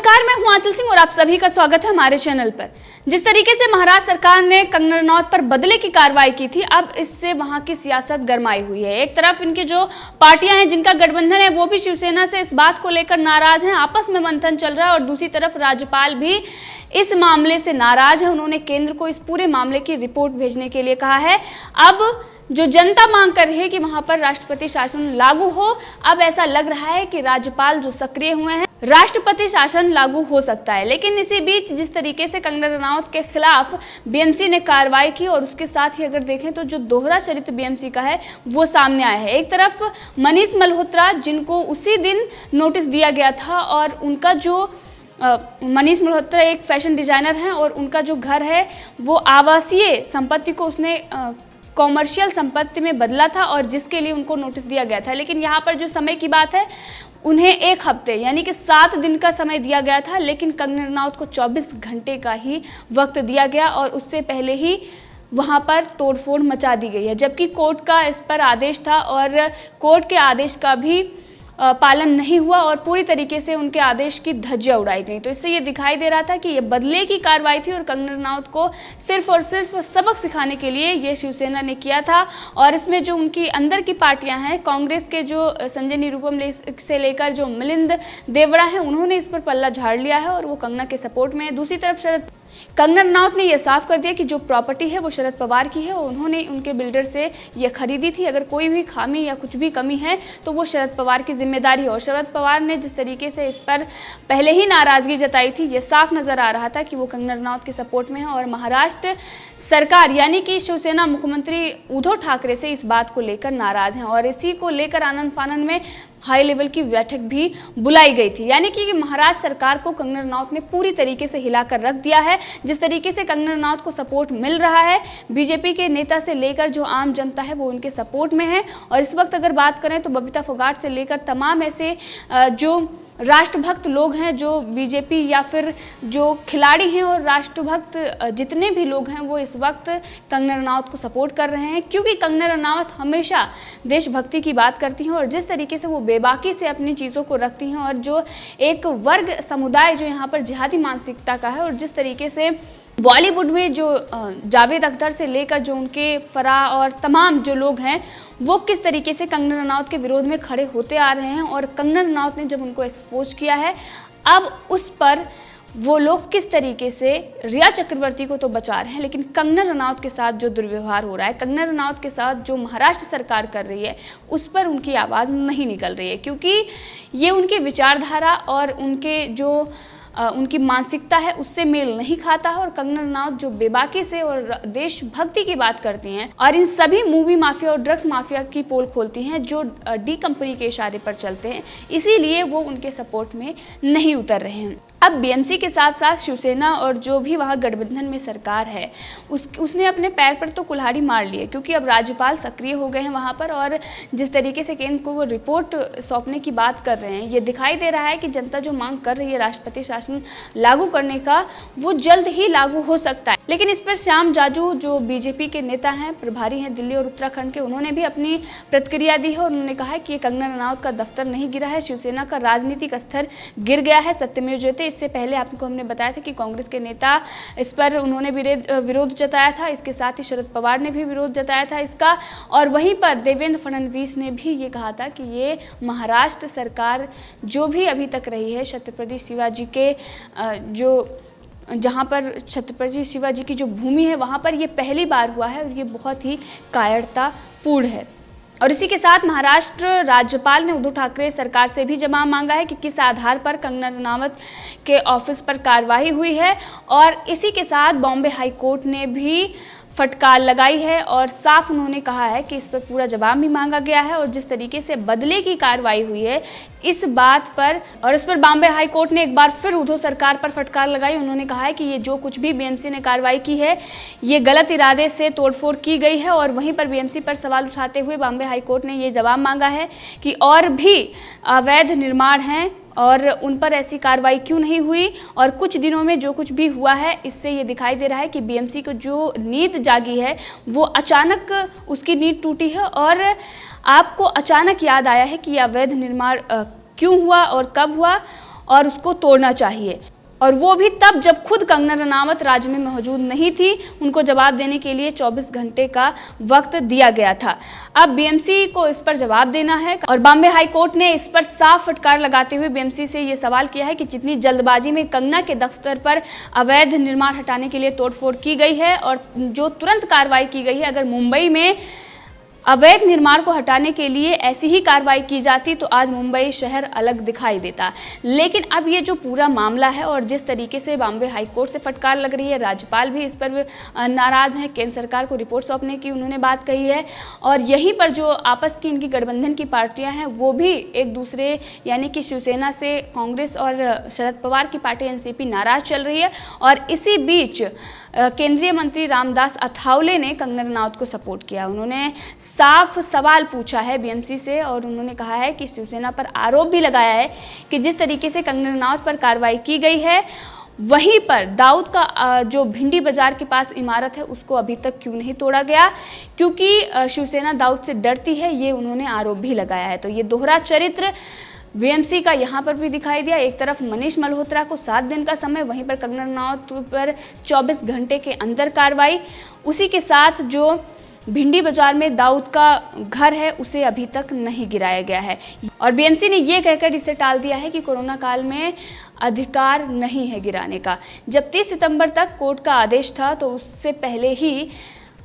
नमस्कार, मैं हूं आंचल सिंह और आप सभी का स्वागत है हमारे चैनल पर। जिस तरीके से महाराष्ट्र सरकार ने कंगना रनौत पर बदले की कार्रवाई की थी, अब इससे वहां की सियासत गरमाई हुई है। एक तरफ इनकी जो पार्टियां हैं जिनका गठबंधन है वो भी शिवसेना से इस बात को लेकर नाराज हैं, आपस में मंथन चल रहा है और दूसरी तरफ राज्यपाल भी इस मामले से नाराज है। उन्होंने केंद्र को इस पूरे मामले की रिपोर्ट भेजने के लिए कहा है। अब जो जनता मांग कर रही है कि वहां पर राष्ट्रपति शासन लागू हो, अब ऐसा लग रहा है कि राज्यपाल जो सक्रिय हुए हैं, राष्ट्रपति शासन लागू हो सकता है। लेकिन इसी बीच जिस तरीके से कंगना रनौत के खिलाफ बीएमसी ने कार्रवाई की और उसके साथ ही अगर देखें तो जो दोहरा चरित्र बीएमसी का है वो सामने आया है। एक तरफ मनीष मल्होत्रा, जिनको उसी दिन नोटिस दिया गया था, और उनका जो मनीष मल्होत्रा एक फैशन डिजाइनर हैं और उनका जो घर है वो आवासीय संपत्ति को उसने कॉमर्शियल संपत्ति में बदला था और जिसके लिए उनको नोटिस दिया गया था। लेकिन यहाँ पर जो समय की बात है, उन्हें 1 हफ्ते यानी कि 7 दिन का समय दिया गया था, लेकिन कंगना रनौत को 24 घंटे का ही वक्त दिया गया और उससे पहले ही वहाँ पर तोड़फोड़ मचा दी गई है। जबकि कोर्ट का इस पर आदेश था और कोर्ट के आदेश का भी पालन नहीं हुआ और पूरी तरीके से उनके आदेश की धज्जियां उड़ाई गई। तो इससे ये दिखाई दे रहा था कि ये बदले की कार्रवाई थी और कंगना रनौत को सिर्फ और सिर्फ सबक सिखाने के लिए ये शिवसेना ने किया था। और इसमें जो उनकी अंदर की पार्टियां हैं, कांग्रेस के जो संजय निरुपम से लेकर जो मिलिंद देवड़ा हैं, उन्होंने इस पर पल्ला झाड़ लिया है और वो कंगना के सपोर्ट में है। दूसरी तरफ कंगना रनौत ने यह साफ कर दिया कि जो प्रॉपर्टी है वो शरद पवार की है और उन्होंने उनके बिल्डर से ये खरीदी थी। अगर कोई भी खामी या कुछ भी कमी है तो वो शरद पवार की जिम्मेदारी है। और शरद पवार ने जिस तरीके से इस पर पहले ही नाराजगी जताई थी, ये साफ नजर आ रहा था कि वो कंगना रनौत के सपोर्ट में है। और महाराष्ट्र सरकार यानी कि शिवसेना मुख्यमंत्री उद्धव ठाकरे से इस बात को लेकर नाराज हैं और इसी को लेकर आनन फानन में हाई लेवल की बैठक भी बुलाई गई थी। यानी कि महाराष्ट्र सरकार को कंगना रनौत ने पूरी तरीके से हिलाकर रख दिया है। जिस तरीके से कंगना रनौत को सपोर्ट मिल रहा है, बीजेपी के नेता से लेकर जो आम जनता है वो उनके सपोर्ट में है। और इस वक्त अगर बात करें तो बबीता फोगाट से लेकर तमाम ऐसे जो राष्ट्रभक्त लोग हैं, जो बीजेपी या फिर जो खिलाड़ी हैं और राष्ट्रभक्त जितने भी लोग हैं, वो इस वक्त कंगना रनौत को सपोर्ट कर रहे हैं, क्योंकि कंगना रनौत हमेशा देशभक्ति की बात करती हैं और जिस तरीके से वो बेबाकी से अपनी चीज़ों को रखती हैं और जो एक वर्ग समुदाय जो यहाँ पर जिहादी मानसिकता का है और जिस तरीके से बॉलीवुड में जो जावेद अख्तर से लेकर जो उनके फराह और तमाम जो लोग हैं वो किस तरीके से कंगना रनौत के विरोध में खड़े होते आ रहे हैं और कंगना रनौत ने जब उनको एक्सपोज किया है, अब उस पर वो लोग किस तरीके से रिया चक्रवर्ती को तो बचा रहे हैं, लेकिन कंगना रनौत के साथ जो दुर्व्यवहार हो रहा है, कंगना रनौत के साथ जो महाराष्ट्र सरकार कर रही है, उस पर उनकी आवाज़ नहीं निकल रही है, क्योंकि ये उनकी विचारधारा और उनके जो उनकी मानसिकता है उससे मेल नहीं खाता है। और कंगना रनौत जो बेबाकी से और देशभक्ति की बात करती हैं और इन सभी मूवी माफिया और ड्रग्स माफिया की पोल खोलती हैं जो डी कंपनी के इशारे पर चलते हैं, इसीलिए वो उनके सपोर्ट में नहीं उतर रहे हैं। अब बीएमसी के साथ साथ शिवसेना और जो भी वहाँ गठबंधन में सरकार है उसने अपने पैर पर तो कुल्हाड़ी मार ली है, क्योंकि अब राज्यपाल सक्रिय हो गए हैं वहाँ पर और जिस तरीके से केंद्र को वो रिपोर्ट सौंपने की बात कर रहे हैं, ये दिखाई दे रहा है कि जनता जो मांग कर रही है राष्ट्रपति शासन लागू करने का, वो जल्द ही लागू हो सकता है। लेकिन इस पर श्याम जाजू जो बीजेपी के नेता हैं, प्रभारी हैं दिल्ली और उत्तराखंड के, उन्होंने भी अपनी प्रतिक्रिया दी है और उन्होंने कहा है कि ये कंगना रनौत का दफ्तर नहीं गिरा है, शिवसेना का राजनीतिक स्तर गिर गया है। सत्यमेव जयते, इससे पहले आपको हमने बताया था कि कांग्रेस के नेता इस पर उन्होंने विरोध जताया था, इसके साथ ही शरद पवार ने भी विरोध जताया था इसका। और वहीं पर देवेंद्र फडणवीस ने भी ये कहा था कि ये महाराष्ट्र सरकार जो भी अभी तक रही है, छत्रपति शिवाजी के जो जहाँ पर छत्रपति शिवाजी की जो भूमि है वहाँ पर ये पहली बार हुआ है और ये बहुत ही कायरतापूर्ण है। और इसी के साथ महाराष्ट्र राज्यपाल ने उद्धव ठाकरे सरकार से भी जवाब मांगा है कि किस आधार पर कंगना रनौत के ऑफिस पर कार्रवाई हुई है। और इसी के साथ बॉम्बे हाई कोर्ट ने भी फटकार लगाई है और साफ उन्होंने कहा है कि इस पर पूरा जवाब भी मांगा गया है। और जिस तरीके से बदले की कार्रवाई हुई है इस बात पर, और इस पर बॉम्बे हाई कोर्ट ने एक बार फिर उद्धव सरकार पर फटकार लगाई। उन्होंने कहा है कि ये जो कुछ भी बीएमसी ने कार्रवाई की है ये गलत इरादे से तोड़फोड़ की गई है। और वहीं पर बीएमसी पर सवाल उठाते हुए बॉम्बे हाई कोर्ट ने ये जवाब मांगा है कि और भी अवैध निर्माण हैं और उन पर ऐसी कार्रवाई क्यों नहीं हुई। और कुछ दिनों में जो कुछ भी हुआ है इससे ये दिखाई दे रहा है कि बीएमसी को जो नींद जागी है वो अचानक उसकी नींद टूटी है और आपको अचानक याद आया है कि यह अवैध निर्माण क्यों हुआ और कब हुआ। और उसको तोड़ना चाहिए। और वो भी तब जब खुद कंगना रनावत राज्य में मौजूद नहीं थी, उनको जवाब देने के लिए 24 घंटे का वक्त दिया गया था। अब बीएमसी को इस पर जवाब देना है और बॉम्बे हाई कोर्ट ने इस पर साफ फटकार लगाते हुए बीएमसी से ये सवाल किया है कि जितनी जल्दबाजी में कंगना के दफ्तर पर अवैध निर्माण हटाने के लिए तोड़फोड़ की गई है और जो तुरंत कार्रवाई की गई है, अगर मुंबई में अवैध निर्माण को हटाने के लिए ऐसी ही कार्रवाई की जाती तो आज मुंबई शहर अलग दिखाई देता। लेकिन अब ये जो पूरा मामला है और जिस तरीके से बॉम्बे हाई कोर्ट से फटकार लग रही है, राज्यपाल भी इस पर नाराज हैं, केंद्र सरकार को रिपोर्ट सौंपने की उन्होंने बात कही है और यहीं पर जो आपस की इनकी गठबंधन की पार्टियां हैं वो भी एक दूसरे यानी कि शिवसेना से कांग्रेस और शरद पवार की पार्टी एनसीपी नाराज चल रही है। और इसी बीच केंद्रीय मंत्री रामदास अठावले ने कंगना रनावत को सपोर्ट किया। उन्होंने साफ सवाल पूछा है बीएमसी से और उन्होंने कहा है कि शिवसेना पर आरोप भी लगाया है कि जिस तरीके से कंगना रनावत पर कार्रवाई की गई है वहीं पर दाऊद का जो भिंडी बाजार के पास इमारत है उसको अभी तक क्यों नहीं तोड़ा गया, क्योंकि शिवसेना दाऊद से डरती है, ये उन्होंने आरोप भी लगाया है। तो ये दोहरा चरित्र बीएमसी का यहाँ पर भी दिखाई दिया। एक तरफ मनीष मल्होत्रा को 7 दिन का समय, वहीं पर कंगना रनावत पर 24 घंटे के अंदर कार्रवाई। उसी के साथ जो भिंडी बाजार में दाऊद का घर है उसे अभी तक नहीं गिराया गया है और बीएमसी ने ये कहकर इसे टाल दिया है कि कोरोना काल में अधिकार नहीं है गिराने का। जब 30 सितंबर तक कोर्ट का आदेश था तो उससे पहले ही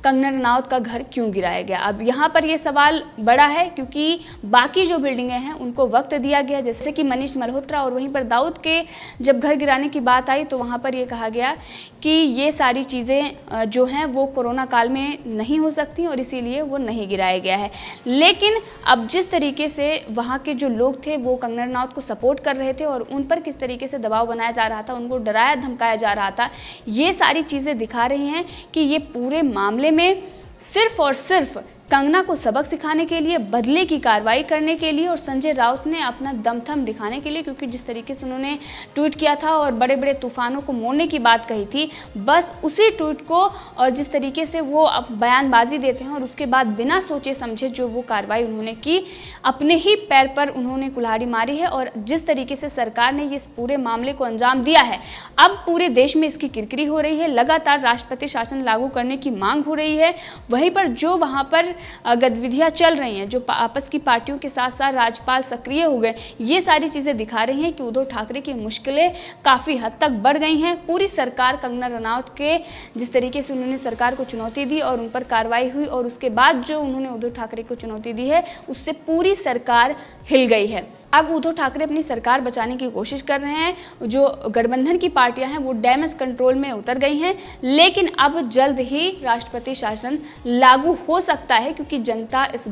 कंगना रनावत का घर क्यों गिराया गया। अब यहाँ पर ये सवाल बड़ा है क्योंकि बाकी जो बिल्डिंगें हैं उनको वक्त दिया गया, जैसे कि मनीष मल्होत्रा, और वहीं पर दाऊद के जब घर गिराने की बात आई तो वहाँ पर ये कहा गया कि ये सारी चीज़ें जो हैं वो कोरोना काल में नहीं हो सकती और इसीलिए वो नहीं गिराया गया है। लेकिन अब जिस तरीके से वहाँ के जो लोग थे वो कंगना रनावत को सपोर्ट कर रहे थे और उन पर किस तरीके से दबाव बनाया जा रहा था, उनको डराया धमकाया जा रहा था, ये सारी चीज़ें दिखा रही हैं कि ये पूरे मामले में सिर्फ और सिर्फ कंगना को सबक सिखाने के लिए, बदले की कार्रवाई करने के लिए और संजय राउत ने अपना दमथम दिखाने के लिए, क्योंकि जिस तरीके से उन्होंने ट्वीट किया था और बड़े बड़े तूफानों को मोड़ने की बात कही थी, बस उसी ट्वीट को और जिस तरीके से वो अब बयानबाजी देते हैं और उसके बाद बिना सोचे समझे जो वो कार्रवाई उन्होंने की, अपने ही पैर पर उन्होंने कुल्हाड़ी मारी है। और जिस तरीके से सरकार ने इस पूरे मामले को अंजाम दिया है, अब पूरे देश में इसकी किरकिरी हो रही है, लगातार राष्ट्रपति शासन लागू करने की मांग हो रही है। वहीं पर जो वहाँ पर गतिविधियां चल रही हैं, जो आपस की पार्टियों के साथ साथ राज्यपाल सक्रिय हो गए, ये सारी चीज़ें दिखा रही हैं कि उद्धव ठाकरे की मुश्किलें काफ़ी हद तक बढ़ गई हैं। पूरी सरकार कंगना रनावत के जिस तरीके से उन्होंने सरकार को चुनौती दी और उन पर कार्रवाई हुई और उसके बाद जो उन्होंने उद्धव ठाकरे को चुनौती दी है, उससे पूरी सरकार हिल गई है। अब उद्धव ठाकरे अपनी सरकार बचाने की कोशिश कर रहे हैं। जो गठबंधन की पार्टियां हैं वो डैमेज कंट्रोल में उतर गई हैं, लेकिन अब जल्द ही राष्ट्रपति शासन लागू हो सकता है क्योंकि जनता इस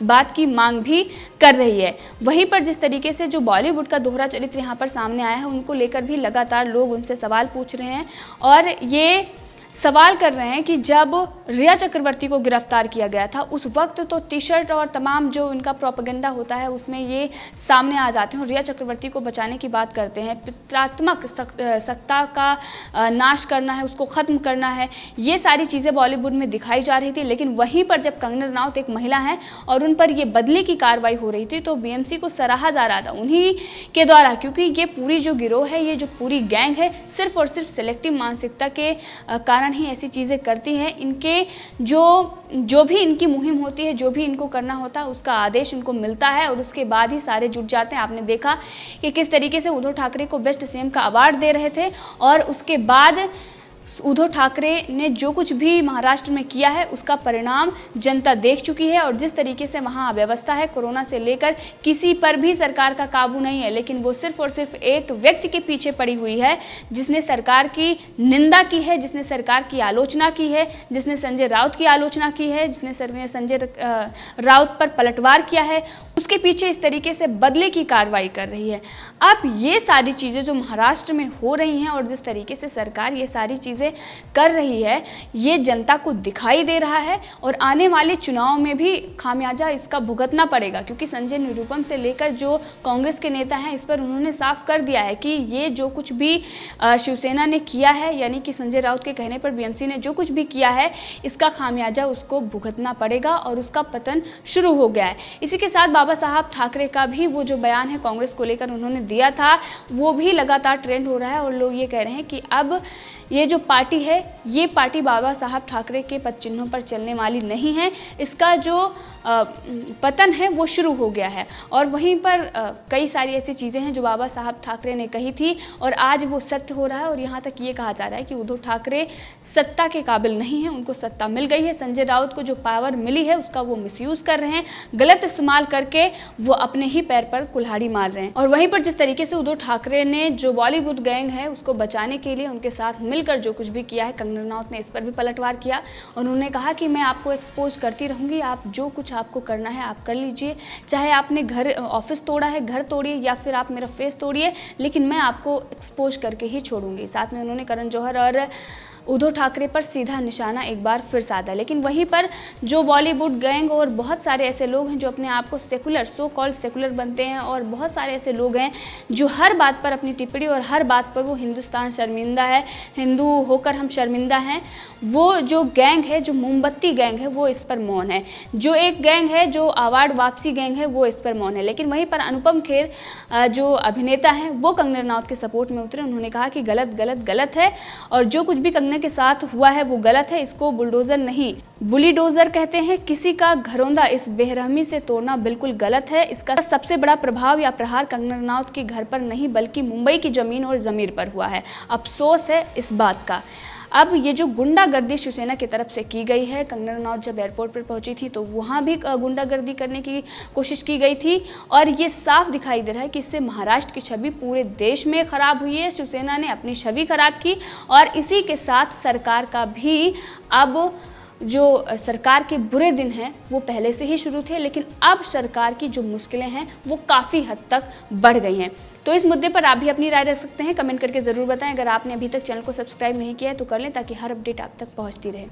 बात की मांग भी कर रही है। वहीं पर जिस तरीके से जो बॉलीवुड का दोहरा चरित्र यहाँ पर सामने आया है, उनको लेकर भी लगातार लोग उनसे सवाल पूछ रहे हैं और ये सवाल कर रहे हैं कि जब रिया चक्रवर्ती को गिरफ्तार किया गया था उस वक्त तो टी शर्ट और तमाम जो इनका प्रोपेगेंडा होता है उसमें ये सामने आ जाते हैं और रिया चक्रवर्ती को बचाने की बात करते हैं, पितरात्मक सत्ता का नाश करना है, उसको ख़त्म करना है, ये सारी चीज़ें बॉलीवुड में दिखाई जा रही थी। लेकिन वहीं पर जब कंगना रनावत एक महिला हैं और उन पर ये बदले की कार्रवाई हो रही थी तो बीएमसी को सराहा जा रहा था उन्हीं के द्वारा, क्योंकि ये पूरी जो गिरोह है, ये जो पूरी गैंग है, सिर्फ और सिर्फ सिलेक्टिव मानसिकता के कारण ही ऐसी चीज़ें करती हैं। इनके जो भी इनकी मुहिम होती है, जो भी इनको करना होता है, उसका आदेश इनको मिलता है और उसके बाद ही सारे जुट जाते हैं। आपने देखा कि किस तरीके से उद्धव ठाकरे को बेस्ट सीएम का अवार्ड दे रहे थे और उसके बाद उद्धव ठाकरे ने जो कुछ भी महाराष्ट्र में किया है उसका परिणाम जनता देख चुकी है और जिस तरीके से वहाँ अव्यवस्था है, कोरोना से लेकर किसी पर भी सरकार का काबू नहीं है, लेकिन वो सिर्फ और सिर्फ एक व्यक्ति के पीछे पड़ी हुई है जिसने सरकार की निंदा की है, जिसने सरकार की आलोचना की है, जिसने संजय राउत की आलोचना की है, जिसने संजय राउत पर पलटवार किया है, उसके पीछे इस तरीके से बदले की कार्रवाई कर रही है। अब ये सारी चीज़ें जो महाराष्ट्र में हो रही हैं और जिस तरीके से सरकार ये सारी चीज़ें चीज़ें कर रही है ये जनता को दिखाई दे रहा है और आने वाले चुनाव में भी खामियाजा इसका भुगतना पड़ेगा, क्योंकि संजय निरुपम से लेकर जो कांग्रेस के नेता हैं इस पर उन्होंने साफ कर दिया है कि ये जो कुछ भी शिवसेना ने किया है, यानी कि संजय राउत के कहने पर बीएमसी ने जो कुछ भी किया है इसका खामियाजा उसको भुगतना पड़ेगा और उसका पतन शुरू हो गया है। इसी के साथ बाबा साहब ठाकरे का भी वो जो बयान है कांग्रेस को लेकर उन्होंने दिया था वो भी लगातार ट्रेंड हो रहा है और लोग ये कह रहे हैं कि अब ये जो पार्टी है ये पार्टी बाबा साहब ठाकरे के पद चिन्हों पर चलने वाली नहीं है, इसका जो पतन है वो शुरू हो गया है। और वहीं पर कई सारी ऐसी चीज़ें हैं जो बाबा साहब ठाकरे ने कही थी और आज वो सत्य हो रहा है और यहाँ तक ये कहा जा रहा है कि उद्धव ठाकरे सत्ता के काबिल नहीं है, उनको सत्ता मिल गई है। संजय राउत को जो पावर मिली है उसका वो मिसयूज़ कर रहे हैं, गलत इस्तेमाल करके वो अपने ही पैर पर कुल्हाड़ी मार रहे हैं। और वहीं पर जिस तरीके से उद्धव ठाकरे ने जो बॉलीवुड गैंग है उसको बचाने के लिए उनके साथ मिलकर जो कुछ भी किया है, कंगना रनौत ने इस पर भी पलटवार किया और उन्होंने कहा कि मैं आपको एक्सपोज करती रहूंगी, आप जो कुछ आपको करना है आप कर लीजिए, चाहे आपने घर ऑफिस तोड़ा है घर तोड़िए या फिर आप मेरा फेस तोड़िए, लेकिन मैं आपको एक्सपोज करके ही छोड़ूंगी। साथ में उन्होंने करण जौहर और उद्धव ठाकरे पर सीधा निशाना एक बार फिर साधा। लेकिन वहीं पर जो बॉलीवुड गैंग और बहुत सारे ऐसे लोग हैं जो अपने आप को सेकुलर सो कॉल्ड सेकुलर बनते हैं और बहुत सारे ऐसे लोग हैं जो हर बात पर अपनी टिप्पणी और हर बात पर वो हिंदुस्तान शर्मिंदा है, हिंदू होकर हम शर्मिंदा हैं, वो जो गैंग है, जो मोमबत्ती गैंग है वो इस पर मौन है। जो एक गैंग है जो अवार्ड वापसी गैंग है वो इस पर मौन है। लेकिन वहीं पर अनुपम खेर जो अभिनेता हैं वो कंगना रनौत के सपोर्ट में उतरे। उन्होंने कहा कि गलत गलत गलत है और जो कुछ भी कंगना के साथ हुआ है वो गलत है, इसको बुलडोजर नहीं बुलीडोजर कहते हैं। किसी का घरौंदा इस बेरहमी से तोड़ना बिल्कुल गलत है। इसका सबसे बड़ा प्रभाव या प्रहार कंगना रनौत के घर पर नहीं बल्कि मुंबई की जमीन और जमीर पर हुआ है। अफसोस है इस बात का। अब ये जो गुंडागर्दी शिवसेना की तरफ से की गई है, कंगना रनौत जब एयरपोर्ट पर पहुंची थी तो वहां भी गुंडागर्दी करने की कोशिश की गई थी और ये साफ दिखाई दे रहा है कि इससे महाराष्ट्र की छवि पूरे देश में खराब हुई है। शिवसेना ने अपनी छवि खराब की और इसी के साथ सरकार का भी अब जो सरकार के बुरे दिन हैं वो पहले से ही शुरू थे, लेकिन अब सरकार की जो मुश्किलें हैं वो काफ़ी हद तक बढ़ गई हैं। तो इस मुद्दे पर आप भी अपनी राय रख सकते हैं, कमेंट करके ज़रूर बताएं। अगर आपने अभी तक चैनल को सब्सक्राइब नहीं किया है तो कर लें ताकि हर अपडेट आप तक पहुंचती रहे।